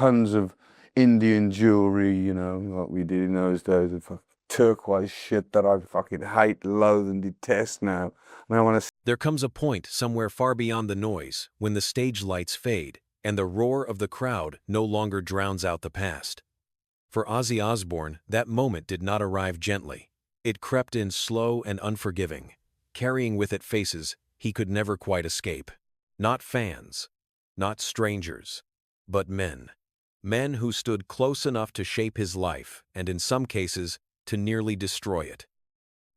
tons of Indian jewelry, you know, like we did in those days, of turquoise shit that I fucking hate, loathe, and detest now. And I want to. There comes a point somewhere far beyond the noise when the stage lights fade and the roar of the crowd no longer drowns out the past. For Ozzy Osbourne, that moment did not arrive gently. It crept in slow and unforgiving, carrying with it faces he could never quite escape. Not fans, not strangers, but men. Men who stood close enough to shape his life and, in some cases, to nearly destroy it.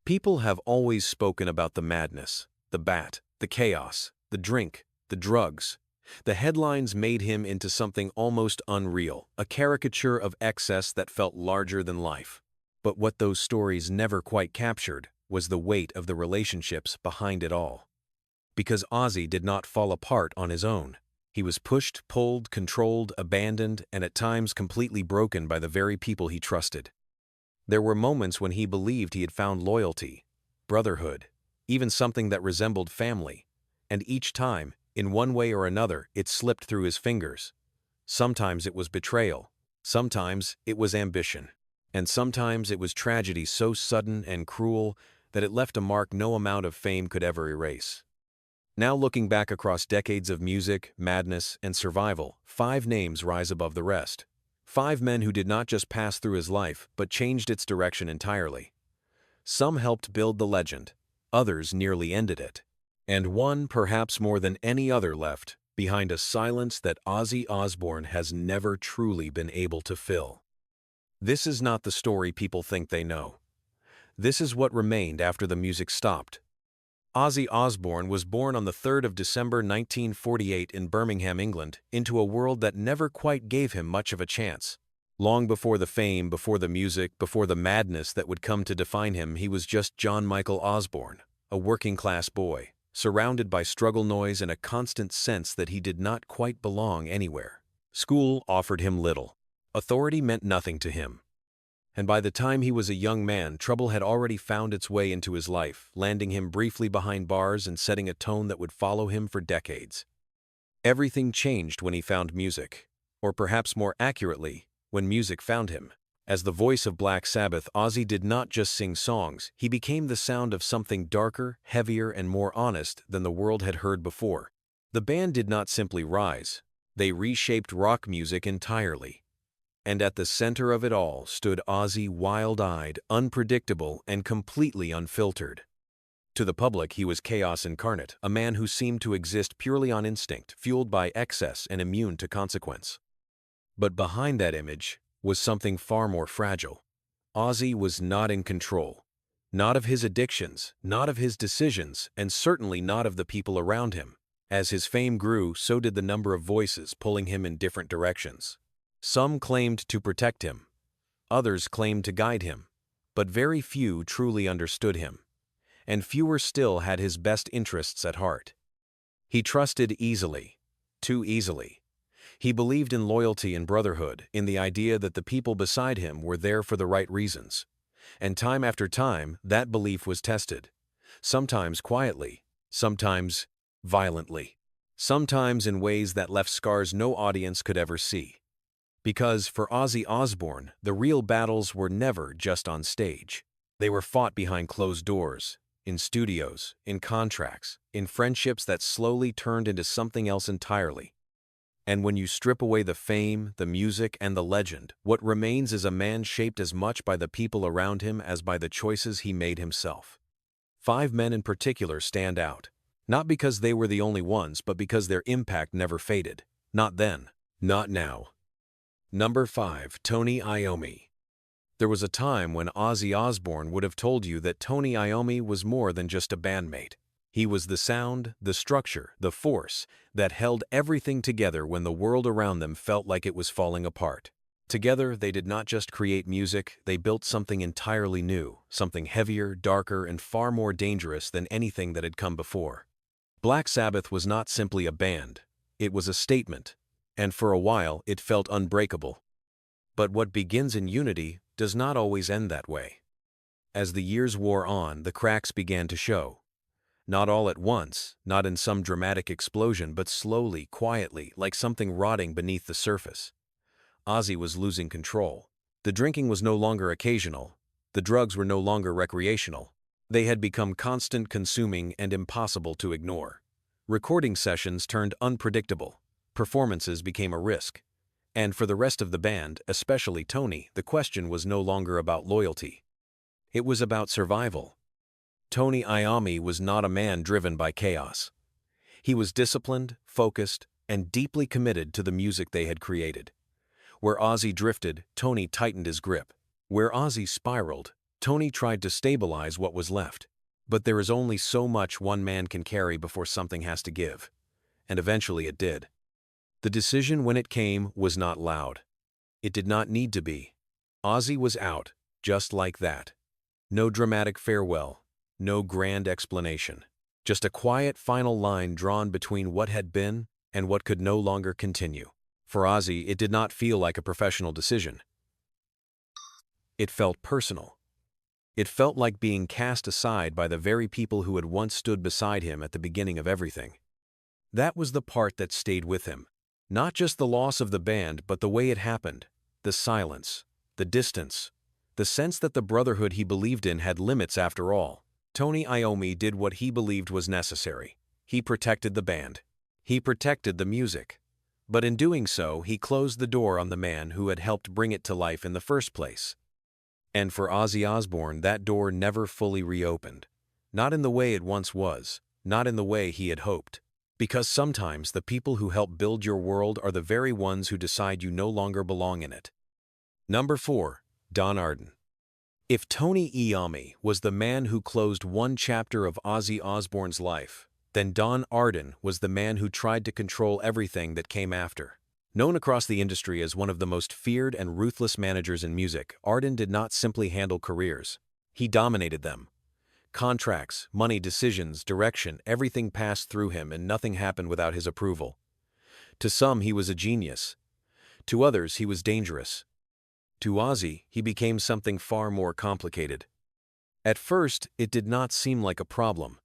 People have always spoken about the madness, the bat, the chaos, the drink, the drugs. The headlines made him into something almost unreal, a caricature of excess that felt larger than life. But what those stories never quite captured was the weight of the relationships behind it all. Because Ozzy did not fall apart on his own. He was pushed, pulled, controlled, abandoned, and at times completely broken by the very people he trusted. There were moments when he believed he had found loyalty, brotherhood, even something that resembled family, and each time, in one way or another, it slipped through his fingers. Sometimes it was betrayal, sometimes it was ambition, and sometimes it was tragedy so sudden and cruel that it left a mark no amount of fame could ever erase. Now looking back across decades of music, madness, and survival, 5 names rise above the rest. 5 men who did not just pass through his life, but changed its direction entirely. Some helped build the legend, others nearly ended it. And one, perhaps more than any other, left behind a silence that Ozzy Osbourne has never truly been able to fill. This is not the story people think they know. This is what remained after the music stopped. Ozzy Osbourne was born on the 3rd of December 1948 in Birmingham, England, into a world that never quite gave him much of a chance. Long before the fame, before the music, before the madness that would come to define him, he was just John Michael Osbourne, a working-class boy, surrounded by struggle noise and a constant sense that he did not quite belong anywhere. School offered him little. Authority meant nothing to him. And by the time he was a young man, trouble had already found its way into his life, landing him briefly behind bars and setting a tone that would follow him for decades. Everything changed when he found music, or perhaps more accurately, when music found him. As the voice of Black Sabbath, Ozzy did not just sing songs, he became the sound of something darker, heavier, and more honest than the world had heard before. The band did not simply rise, they reshaped rock music entirely. And at the center of it all stood Ozzy, wild-eyed, unpredictable, and completely unfiltered. To the public, he was chaos incarnate, a man who seemed to exist purely on instinct, fueled by excess and immune to consequence. But behind that image was something far more fragile. Ozzy was not in control. Not of his addictions, not of his decisions, and certainly not of the people around him. As his fame grew, so did the number of voices pulling him in different directions. Some claimed to protect him. Others claimed to guide him. But very few truly understood him. And fewer still had his best interests at heart. He trusted easily. Too easily. He believed in loyalty and brotherhood, in the idea that the people beside him were there for the right reasons. And time after time, that belief was tested. Sometimes quietly, sometimes violently. Sometimes in ways that left scars no audience could ever see. Because for Ozzy Osbourne, the real battles were never just on stage. They were fought behind closed doors, in studios, in contracts, in friendships that slowly turned into something else entirely. And when you strip away the fame, the music, and the legend, what remains is a man shaped as much by the people around him as by the choices he made himself. 5 men in particular stand out. Not because they were the only ones, but because their impact never faded. Not then. Not now. Number 5. Tony Iommi. There was a time when Ozzy Osbourne would have told you that Tony Iommi was more than just a bandmate. He was the sound, the structure, the force that held everything together when the world around them felt like it was falling apart. Together, they did not just create music, they built something entirely new, something heavier, darker, and far more dangerous than anything that had come before. Black Sabbath was not simply a band, it was a statement. And for a while, it felt unbreakable. But what begins in unity does not always end that way. As the years wore on, the cracks began to show. Not all at once, not in some dramatic explosion, but slowly, quietly, like something rotting beneath the surface. Ozzy was losing control. The drinking was no longer occasional. The drugs were no longer recreational. They had become constant, consuming, and impossible to ignore. Recording sessions turned unpredictable. Performances became a risk. And for the rest of the band, especially Tony, the question was no longer about loyalty. It was about survival. Tony Iommi was not a man driven by chaos. He was disciplined, focused, and deeply committed to the music they had created. Where Ozzy drifted, Tony tightened his grip. Where Ozzy spiraled, Tony tried to stabilize what was left. But there is only so much one man can carry before something has to give. And eventually it did. The decision, when it came, was not loud. It did not need to be. Ozzy was out, just like that. No dramatic farewell, no grand explanation. Just a quiet final line drawn between what had been and what could no longer continue. For Ozzy, it did not feel like a professional decision. It felt personal. It felt like being cast aside by the very people who had once stood beside him at the beginning of everything. That was the part that stayed with him. Not just the loss of the band, but the way it happened, the silence, the distance, the sense that the brotherhood he believed in had limits after all. Tony Iommi did what he believed was necessary. He protected the band. He protected the music. But in doing so, he closed the door on the man who had helped bring it to life in the first place. And for Ozzy Osbourne, that door never fully reopened. Not in the way it once was, not in the way he had hoped. Because sometimes the people who help build your world are the very ones who decide you no longer belong in it. Number 4. Don Arden. If Tony Iommi was the man who closed one chapter of Ozzy Osbourne's life, then Don Arden was the man who tried to control everything that came after. Known across the industry as one of the most feared and ruthless managers in music, Arden did not simply handle careers. He dominated them. Contracts, money, decisions, direction, everything passed through him and nothing happened without his approval. To some, he was a genius. To others, he was dangerous. To Ozzy, he became something far more complicated. At first, it did not seem like a problem.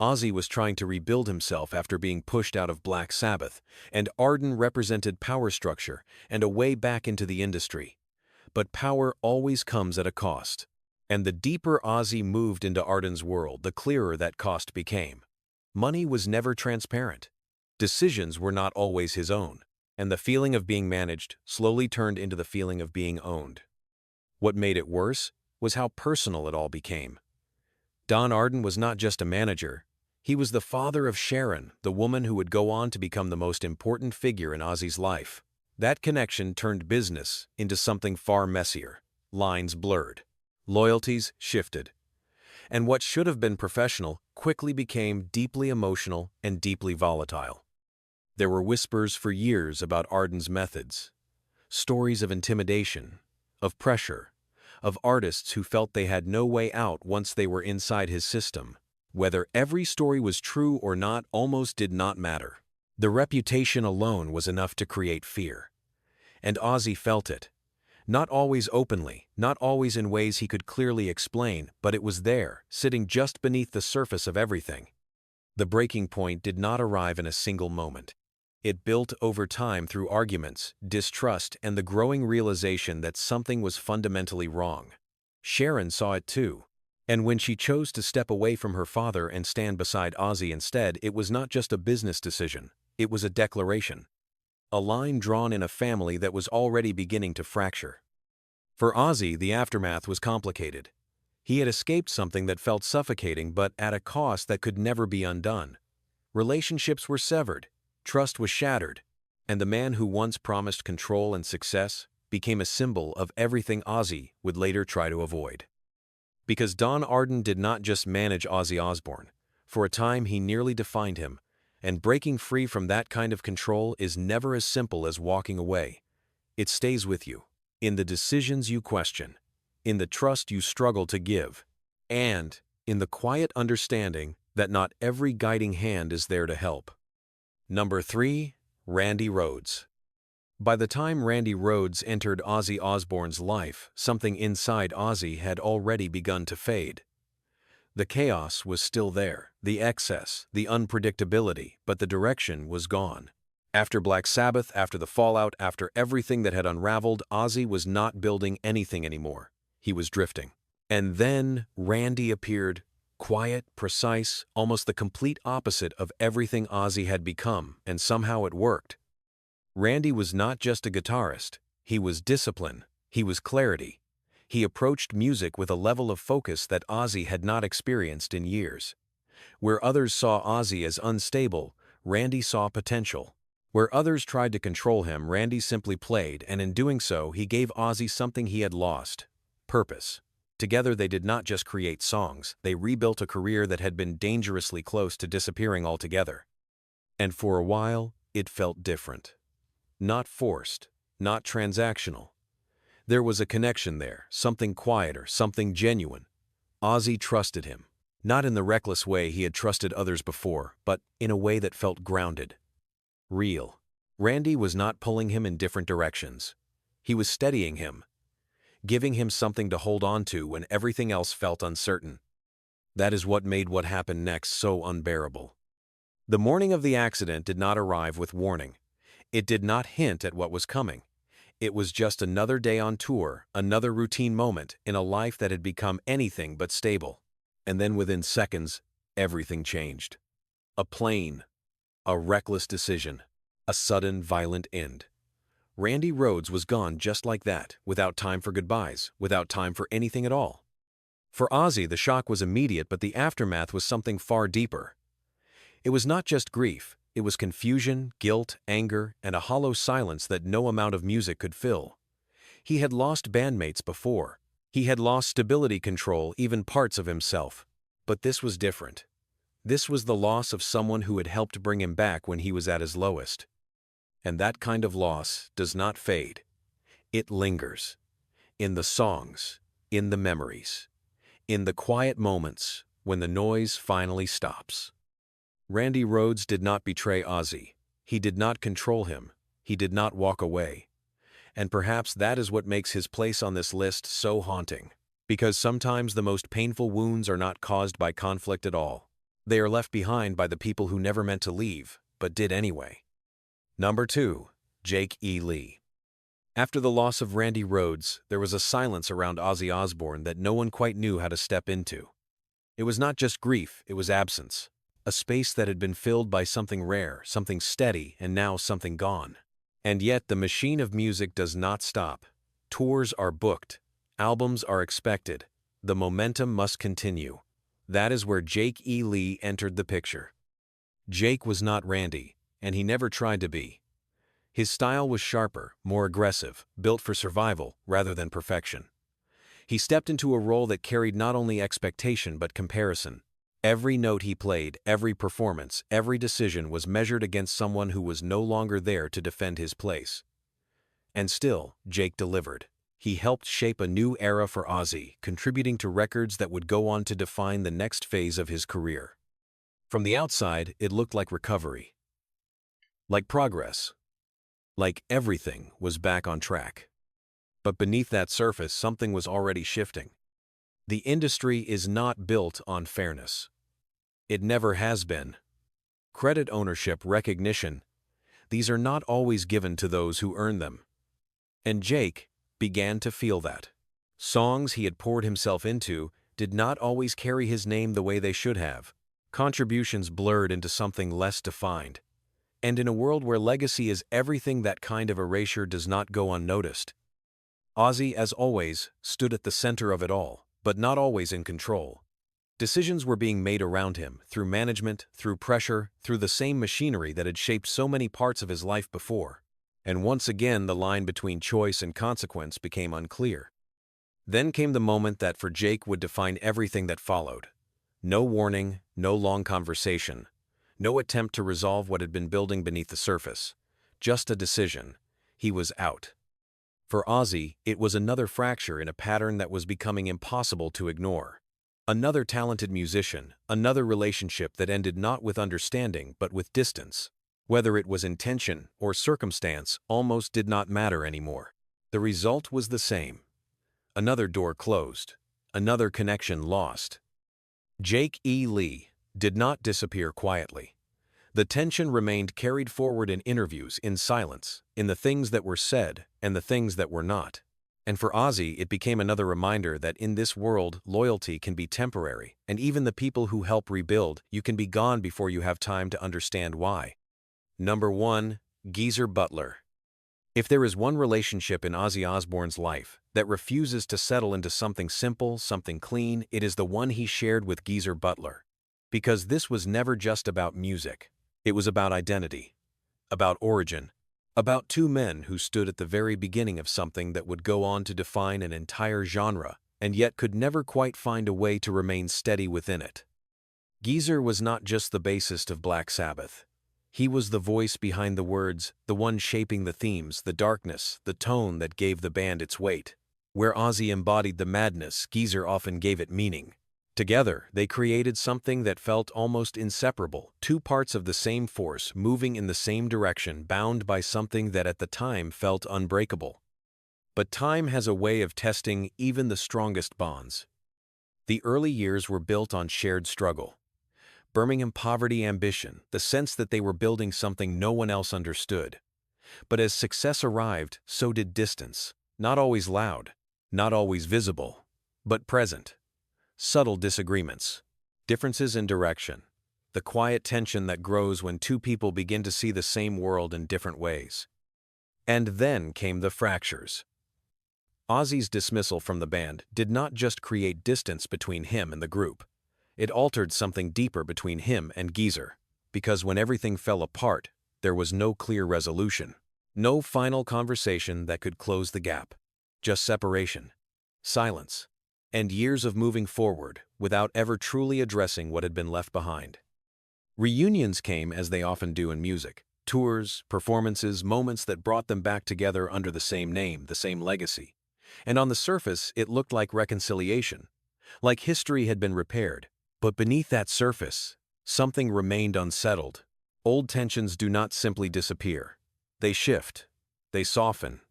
Ozzy was trying to rebuild himself after being pushed out of Black Sabbath, and Arden represented power structure and a way back into the industry. But power always comes at a cost. And the deeper Ozzy moved into Arden's world, the clearer that cost became. Money was never transparent. Decisions were not always his own. And the feeling of being managed slowly turned into the feeling of being owned. What made it worse was how personal it all became. Don Arden was not just a manager. He was the father of Sharon, the woman who would go on to become the most important figure in Ozzy's life. That connection turned business into something far messier. Lines blurred. Loyalties shifted. And what should have been professional quickly became deeply emotional and deeply volatile. There were whispers for years about Arden's methods. Stories of intimidation, of pressure, of artists who felt they had no way out once they were inside his system. Whether every story was true or not almost did not matter. The reputation alone was enough to create fear. And Ozzy felt it. Not always openly, not always in ways he could clearly explain, but it was there, sitting just beneath the surface of everything. The breaking point did not arrive in a single moment. It built over time through arguments, distrust, and the growing realization that something was fundamentally wrong. Sharon saw it too. And when she chose to step away from her father and stand beside Ozzy instead, it was not just a business decision. It was a declaration. A line drawn in a family that was already beginning to fracture. For Ozzy, the aftermath was complicated. He had escaped something that felt suffocating, but at a cost that could never be undone. Relationships were severed, trust was shattered, and the man who once promised control and success became a symbol of everything Ozzy would later try to avoid. Because Don Arden did not just manage Ozzy Osbourne. For a time he nearly defined him, and breaking free from that kind of control is never as simple as walking away. It stays with you, in the decisions you question, in the trust you struggle to give, and in the quiet understanding that not every guiding hand is there to help. Number 3. Randy Rhoads. By the time Randy Rhoads entered Ozzy Osbourne's life, something inside Ozzy had already begun to fade. The chaos was still there, the excess, the unpredictability, but the direction was gone. After Black Sabbath, after the fallout, after everything that had unraveled, Ozzy was not building anything anymore. He was drifting. And then Randy appeared, quiet, precise, almost the complete opposite of everything Ozzy had become, and somehow it worked. Randy was not just a guitarist. He was discipline. He was clarity. He approached music with a level of focus that Ozzy had not experienced in years. Where others saw Ozzy as unstable, Randy saw potential. Where others tried to control him, Randy simply played, and in doing so, he gave Ozzy something he had lost: purpose. Together they did not just create songs, they rebuilt a career that had been dangerously close to disappearing altogether. And for a while, it felt different. Not forced, not transactional. There was a connection there, something quieter, something genuine. Ozzy trusted him. Not in the reckless way he had trusted others before, but in a way that felt grounded. Real. Randy was not pulling him in different directions. He was steadying him, giving him something to hold on to when everything else felt uncertain. That is what made what happened next so unbearable. The morning of the accident did not arrive with warning. It did not hint at what was coming. It was just another day on tour, another routine moment in a life that had become anything but stable. And then within seconds, everything changed. A plane. A reckless decision. A sudden, violent end. Randy Rhoads was gone just like that, without time for goodbyes, without time for anything at all. For Ozzy, the shock was immediate, but the aftermath was something far deeper. It was not just grief. It was confusion, guilt, anger, and a hollow silence that no amount of music could fill. He had lost bandmates before. He had lost stability, control, even parts of himself. But this was different. This was the loss of someone who had helped bring him back when he was at his lowest. And that kind of loss does not fade. It lingers. In the songs, in the memories, in the quiet moments when the noise finally stops. Randy Rhoads did not betray Ozzy. He did not control him. He did not walk away. And perhaps that is what makes his place on this list so haunting. Because sometimes the most painful wounds are not caused by conflict at all. They are left behind by the people who never meant to leave, but did anyway. Number 2. Jake E. Lee. After the loss of Randy Rhoads, there was a silence around Ozzy Osbourne that no one quite knew how to step into. It was not just grief, it was absence. A space that had been filled by something rare, something steady, and now something gone. And yet the machine of music does not stop. Tours are booked. Albums are expected. The momentum must continue. That is where Jake E. Lee entered the picture. Jake was not Randy, and he never tried to be. His style was sharper, more aggressive, built for survival rather than perfection. He stepped into a role that carried not only expectation but comparison. Every note he played, every performance, every decision was measured against someone who was no longer there to defend his place. And still, Jake delivered. He helped shape a new era for Ozzy, contributing to records that would go on to define the next phase of his career. From the outside, it looked like recovery. Like progress. Like everything was back on track. But beneath that surface, something was already shifting. The industry is not built on fairness. It never has been. Credit, ownership, recognition, these are not always given to those who earn them. And Jake began to feel that. Songs he had poured himself into did not always carry his name the way they should have. Contributions blurred into something less defined. And in a world where legacy is everything, that kind of erasure does not go unnoticed. Ozzy, as always, stood at the center of it all, but not always in control. Decisions were being made around him, through management, through pressure, through the same machinery that had shaped so many parts of his life before. And once again, the line between choice and consequence became unclear. Then came the moment that for Jake would define everything that followed. No warning, no long conversation, no attempt to resolve what had been building beneath the surface. Just a decision. He was out. For Ozzy, it was another fracture in a pattern that was becoming impossible to ignore. Another talented musician, another relationship that ended not with understanding but with distance. Whether it was intention or circumstance almost did not matter anymore. The result was the same. Another door closed. Another connection lost. Jake E. Lee did not disappear quietly. The tension remained carried forward in interviews, in silence, in the things that were said and the things that were not. And for Ozzy, it became another reminder that in this world, loyalty can be temporary, and even the people who help rebuild, you can be gone before you have time to understand why. Number 1. Geezer Butler. If there is one relationship in Ozzy Osbourne's life that refuses to settle into something simple, something clean, it is the one he shared with Geezer Butler. Because this was never just about music. It was about identity, about origin, about two men who stood at the very beginning of something that would go on to define an entire genre, and yet could never quite find a way to remain steady within it. Geezer was not just the bassist of Black Sabbath. He was the voice behind the words, the one shaping the themes, the darkness, the tone that gave the band its weight. Where Ozzy embodied the madness, Geezer often gave it meaning. Together, they created something that felt almost inseparable, two parts of the same force moving in the same direction, bound by something that at the time felt unbreakable. But time has a way of testing even the strongest bonds. The early years were built on shared struggle. Birmingham poverty, ambition, the sense that they were building something no one else understood. But as success arrived, so did distance, not always loud, not always visible, but present. Subtle disagreements, differences in direction, the quiet tension that grows when two people begin to see the same world in different ways. And then came the fractures. Ozzy's dismissal from the band did not just create distance between him and the group. It altered something deeper between him and Geezer, because when everything fell apart, there was no clear resolution, no final conversation that could close the gap, just separation, silence, and years of moving forward without ever truly addressing what had been left behind. Reunions came as they often do in music, tours, performances, moments that brought them back together under the same name, the same legacy. And on the surface, it looked like reconciliation, like history had been repaired. But beneath that surface, something remained unsettled. Old tensions do not simply disappear. They shift, they soften,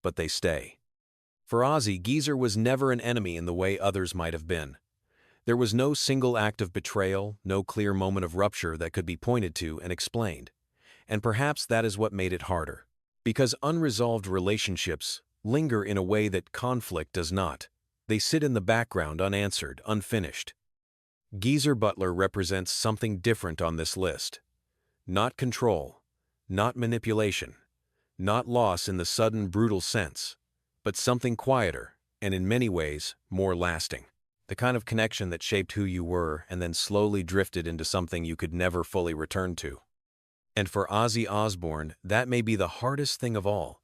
but they stay. For Ozzy, Geezer was never an enemy in the way others might have been. There was no single act of betrayal, no clear moment of rupture that could be pointed to and explained. And perhaps that is what made it harder. Because unresolved relationships linger in a way that conflict does not. They sit in the background, unanswered, unfinished. Geezer Butler represents something different on this list. Not control, not manipulation, not loss in the sudden, brutal sense, but something quieter, and in many ways, more lasting. The kind of connection that shaped who you were and then slowly drifted into something you could never fully return to. And for Ozzy Osbourne, that may be the hardest thing of all.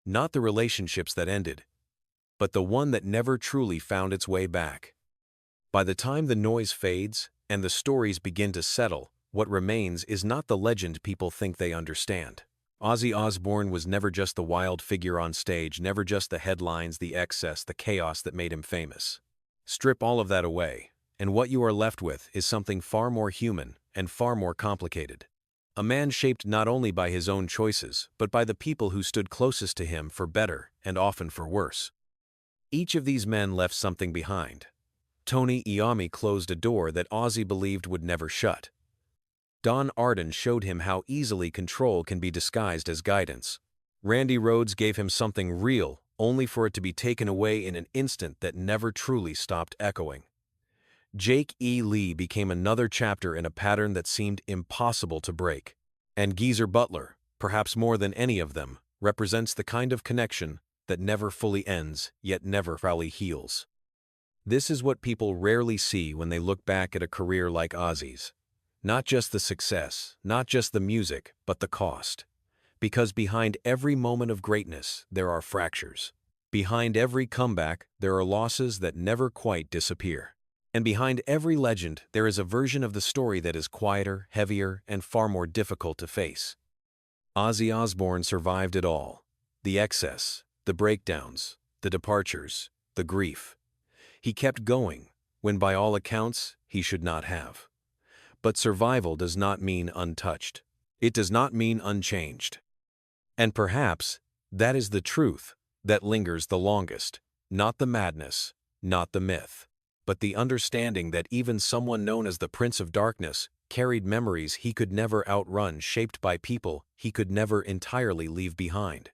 Not the relationships that ended, but the one that never truly found its way back. By the time the noise fades and the stories begin to settle, what remains is not the legend people think they understand. Ozzy Osbourne was never just the wild figure on stage, never just the headlines, the excess, the chaos that made him famous. Strip all of that away, and what you are left with is something far more human and far more complicated. A man shaped not only by his own choices, but by the people who stood closest to him for better and often for worse. Each of these men left something behind. Tony Iommi closed a door that Ozzy believed would never shut. Don Arden showed him how easily control can be disguised as guidance. Randy Rhoads gave him something real, only for it to be taken away in an instant that never truly stopped echoing. Jake E. Lee became another chapter in a pattern that seemed impossible to break. And Geezer Butler, perhaps more than any of them, represents the kind of connection that never fully ends, yet never fully heals. This is what people rarely see when they look back at a career like Ozzy's. Not just the success, not just the music, but the cost. Because behind every moment of greatness, there are fractures. Behind every comeback, there are losses that never quite disappear. And behind every legend, there is a version of the story that is quieter, heavier, and far more difficult to face. Ozzy Osbourne survived it all. The excess, the breakdowns, the departures, the grief. He kept going, when by all accounts, he should not have. But survival does not mean untouched. It does not mean unchanged. And perhaps, that is the truth that lingers the longest. Not the madness, not the myth, but the understanding that even someone known as the Prince of Darkness carried memories he could never outrun, shaped by people he could never entirely leave behind.